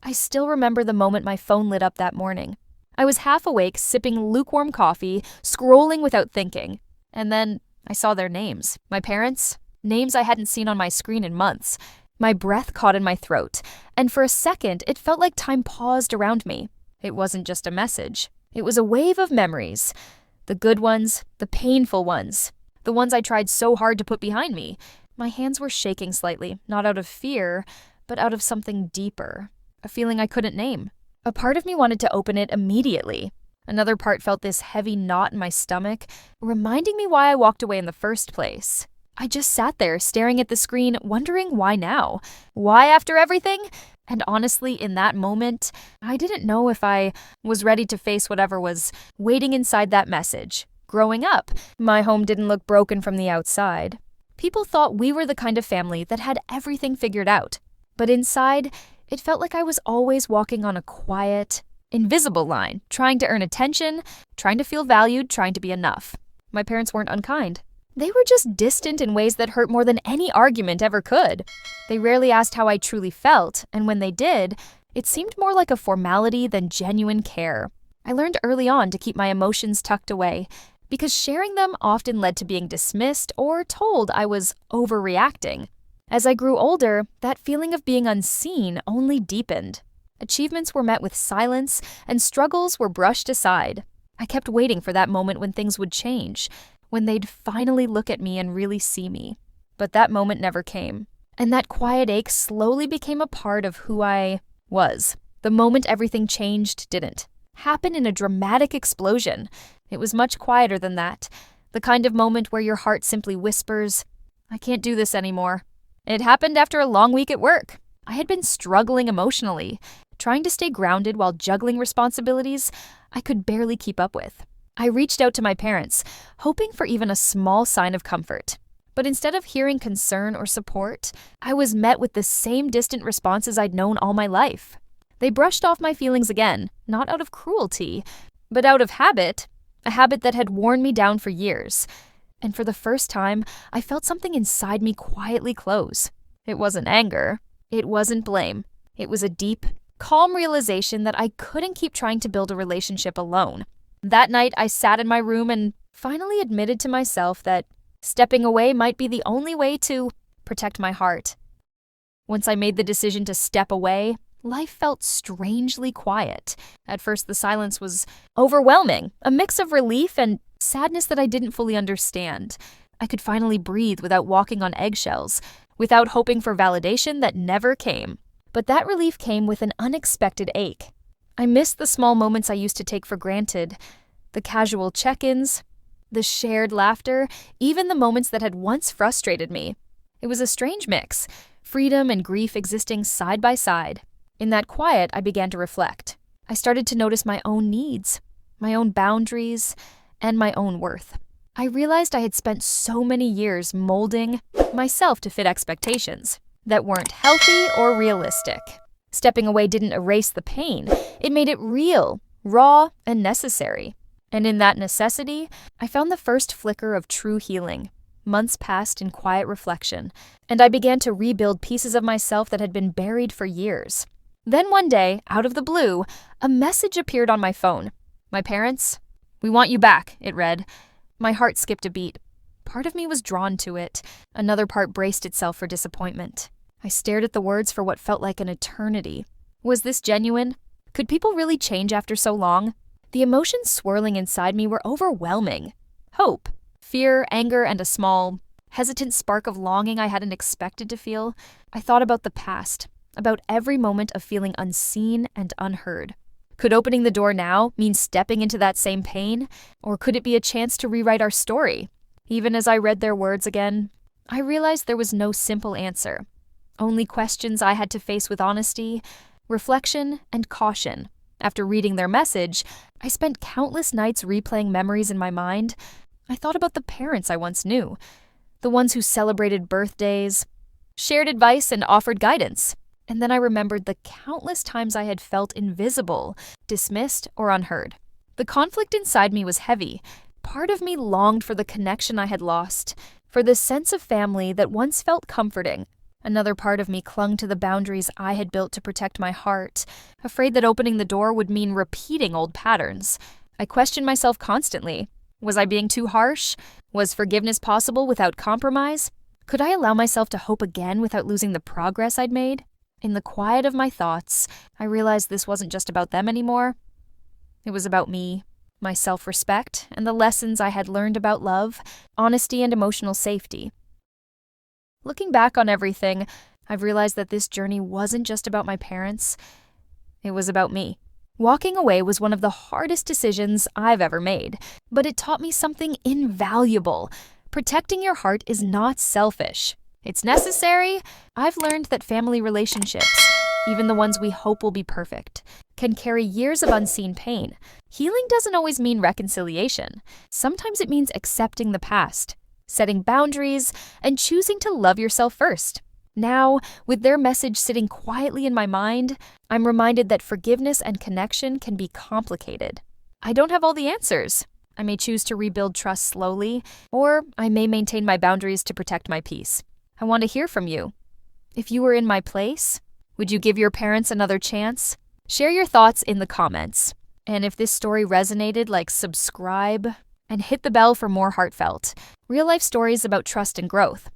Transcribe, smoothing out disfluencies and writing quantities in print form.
I still remember the moment my phone lit up that morning. I was half awake, sipping lukewarm coffee, scrolling without thinking. And then I saw their names. My parents, names I hadn't seen on my screen in months. My breath caught in my throat, and for a second, it felt like time paused around me. It wasn't just a message. It was a wave of memories. The good ones, the painful ones, the ones I tried so hard to put behind me. My hands were shaking slightly, not out of fear, but out of something deeper, a feeling I couldn't name. A part of me wanted to open it immediately. Another part felt this heavy knot in my stomach, reminding me why I walked away in the first place. I just sat there staring at the screen, wondering why now? Why after everything? And honestly, in that moment, I didn't know if I was ready to face whatever was waiting inside that message. Growing up, my home didn't look broken from the outside. People thought we were the kind of family that had everything figured out. But inside, it felt like I was always walking on a quiet, invisible line, trying to earn attention, trying to feel valued, trying to be enough. My parents weren't unkind. They were just distant in ways that hurt more than any argument ever could. They rarely asked how I truly felt, and when they did, it seemed more like a formality than genuine care. I learned early on to keep my emotions tucked away, because sharing them often led to being dismissed or told I was overreacting. As I grew older, that feeling of being unseen only deepened. Achievements were met with silence, and struggles were brushed aside. I kept waiting for that moment when things would change, when they'd finally look at me and really see me. But that moment never came. And that quiet ache slowly became a part of who I was. The moment everything changed didn't happen in a dramatic explosion. It was much quieter than that. The kind of moment where your heart simply whispers, "I can't do this anymore." It happened after a long week at work. I had been struggling emotionally, trying to stay grounded while juggling responsibilities I could barely keep up with. I reached out to my parents, hoping for even a small sign of comfort. But instead of hearing concern or support, I was met with the same distant responses I'd known all my life. They brushed off my feelings again, not out of cruelty, but out of habit, a habit that had worn me down for years. And for the first time, I felt something inside me quietly close. It wasn't anger. It wasn't blame. It was a deep, calm realization that I couldn't keep trying to build a relationship alone. That night, I sat in my room and finally admitted to myself that stepping away might be the only way to protect my heart. Once I made the decision to step away, life felt strangely quiet. At first, the silence was overwhelming, a mix of relief and sadness that I didn't fully understand. I could finally breathe without walking on eggshells, without hoping for validation that never came. But that relief came with an unexpected ache. I missed the small moments I used to take for granted, the casual check-ins, the shared laughter, even the moments that had once frustrated me. It was a strange mix, freedom and grief existing side by side. In that quiet, I began to reflect. I started to notice my own needs, my own boundaries, and my own worth. I realized I had spent so many years molding myself to fit expectations that weren't healthy or realistic. Stepping away didn't erase the pain. It made it real, raw, and necessary. And in that necessity, I found the first flicker of true healing. Months passed in quiet reflection, and I began to rebuild pieces of myself that had been buried for years. Then one day, out of the blue, a message appeared on my phone. "My parents, we want you back," it read. My heart skipped a beat. Part of me was drawn to it. Another part braced itself for disappointment. I stared at the words for what felt like an eternity. Was this genuine? Could people really change after so long? The emotions swirling inside me were overwhelming. Hope, fear, anger, and a small, hesitant spark of longing I hadn't expected to feel. I thought about the past, about every moment of feeling unseen and unheard. Could opening the door now mean stepping into that same pain? Or could it be a chance to rewrite our story? Even as I read their words again, I realized there was no simple answer. Only questions I had to face with honesty, reflection, and caution. After reading their message, I spent countless nights replaying memories in my mind. I thought about the parents I once knew, the ones who celebrated birthdays, shared advice, and offered guidance. And then I remembered the countless times I had felt invisible, dismissed, or unheard. The conflict inside me was heavy. Part of me longed for the connection I had lost, for the sense of family that once felt comforting. Another part of me clung to the boundaries I had built to protect my heart, afraid that opening the door would mean repeating old patterns. I questioned myself constantly. Was I being too harsh? Was forgiveness possible without compromise? Could I allow myself to hope again without losing the progress I'd made? In the quiet of my thoughts, I realized this wasn't just about them anymore. It was about me, my self-respect, and the lessons I had learned about love, honesty, and emotional safety. Looking back on everything, I've realized that this journey wasn't just about my parents. It was about me. Walking away was one of the hardest decisions I've ever made, but it taught me something invaluable. Protecting your heart is not selfish. It's necessary. I've learned that family relationships, even the ones we hope will be perfect, can carry years of unseen pain. Healing doesn't always mean reconciliation. Sometimes it means accepting the past, setting boundaries, and choosing to love yourself first. Now, with their message sitting quietly in my mind, I'm reminded that forgiveness and connection can be complicated. I don't have all the answers. I may choose to rebuild trust slowly, or I may maintain my boundaries to protect my peace. I want to hear from you. If you were in my place, would you give your parents another chance? Share your thoughts in the comments. And if this story resonated, subscribe and hit the bell for more heartfelt, real-life stories about trust and growth.